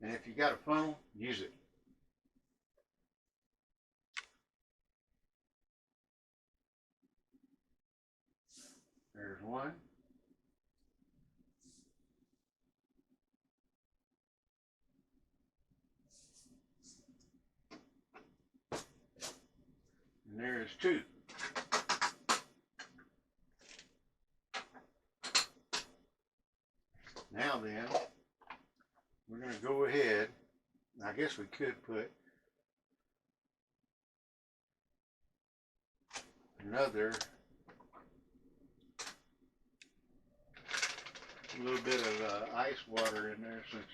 And if you got a funnel, use it. There's one. And there's 2. Now then, we're going to go ahead, I guess we could put another little bit of ice water in there since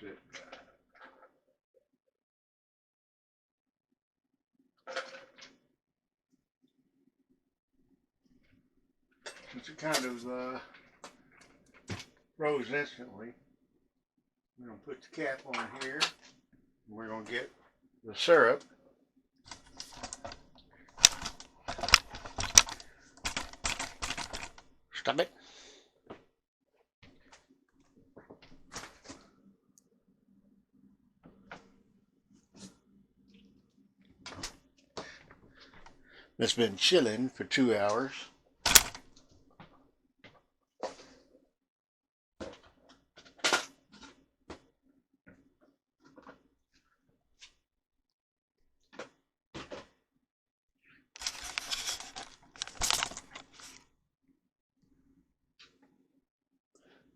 it kind of froze instantly. We're going to put the cap on here, and we're going to get the syrup. Stop it. It's been chilling for 2 hours.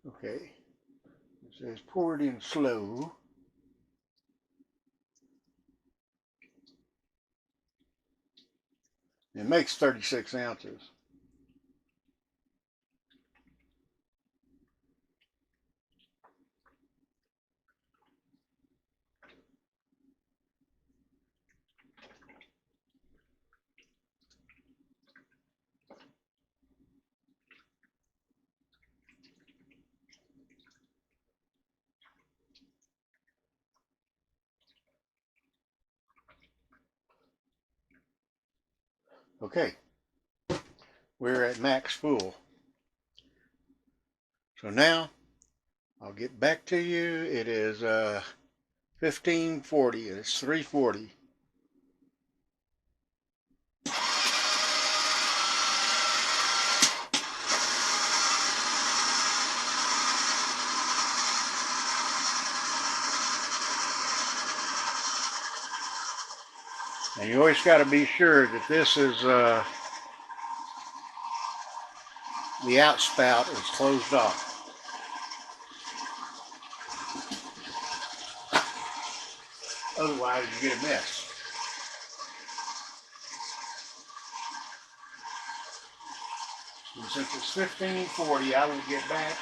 Okay, it says pour it in slow. It makes 36 ounces. Okay, we're at max full. So now I'll get back to you. It is 1540. It's 340. And you always got to be sure that this is the outspout is closed off. Otherwise, you get a mess. And since it's 1540, I will get back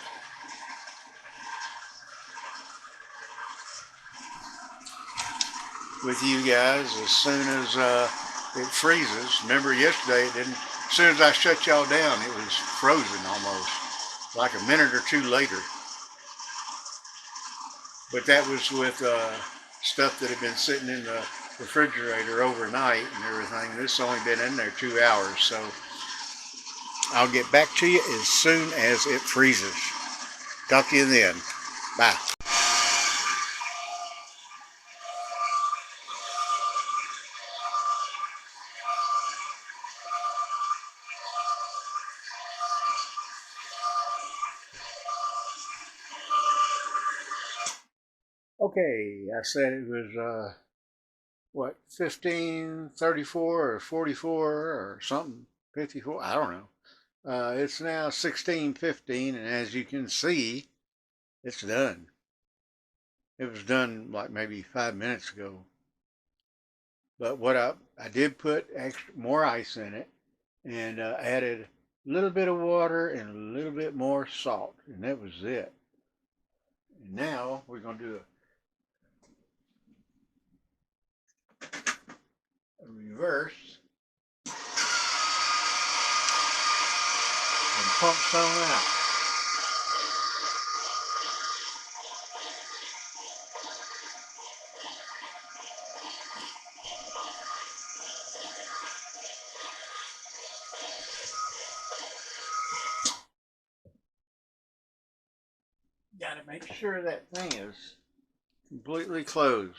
with you guys as soon as it freezes. Remember yesterday it didn't, as soon as I shut y'all down, it was frozen almost, like a minute or 2 later. But that was with stuff that had been sitting in the refrigerator overnight and everything. This has only been in there 2 hours, so I'll get back to you as soon as it freezes. Talk to you then. Bye. Okay, I said it was what, 1534 or 44 or something, 54, I don't know. It's now 16:15, and as you can see, it's done. It was done like maybe 5 minutes ago. But what I did put extra more ice in it, and added a little bit of water and a little bit more salt, and that was it. And now we're going to do a reverse and pump some out. Got to make sure that thing is completely closed.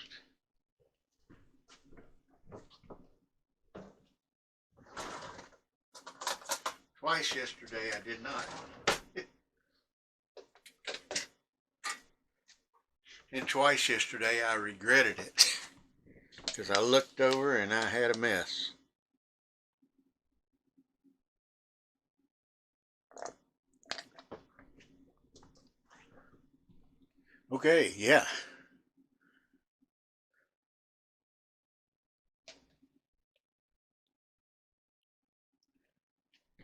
Twice yesterday I did not. And twice yesterday I regretted it because I looked over and I had a mess. Okay, yeah.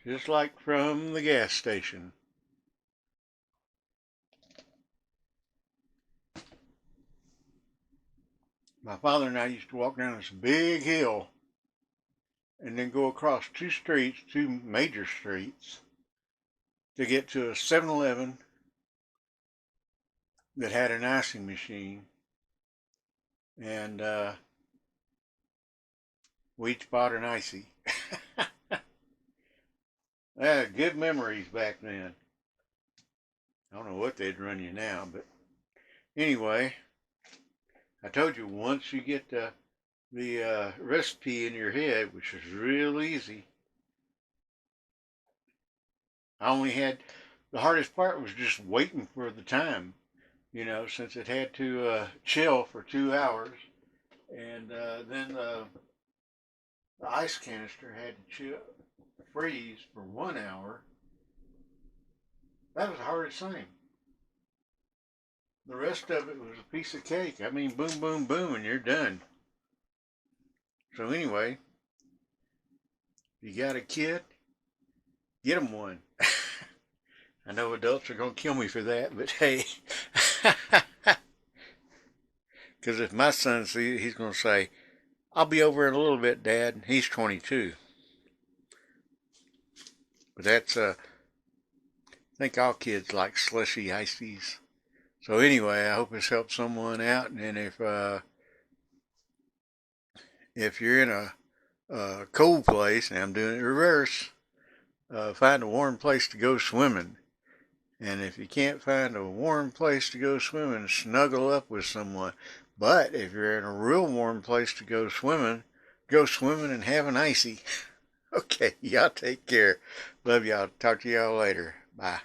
Just like from the gas station. My father and I used to walk down this big hill and then go across two streets, two major streets, to get to a 7-Eleven that had an icing machine. And we each bought an ICEE. Good memories back then. I don't know what they'd run you now, but anyway, I told you once you get the recipe in your head, which is real easy. I only had, the hardest part was just waiting for the time, you know, since it had to chill for 2 hours. And then the ice canister had to chill, freeze for 1 hour. That was the hardest thing. The rest of it was a piece of cake. I mean, boom, boom, boom, and you're done. So anyway, you got a kid, get them one. I know adults are going to kill me for that, but hey. Because if my son sees it, he's going to say, I'll be over in a little bit, Dad. He's 22. But that's, I think all kids like slushy ices. So anyway, I hope this helps someone out. And if you're in a cold place, and I'm doing it reverse, find a warm place to go swimming. And if you can't find a warm place to go swimming, snuggle up with someone. But if you're in a real warm place to go swimming and have an ICEE. Okay, y'all take care. Love y'all. Talk to y'all later. Bye.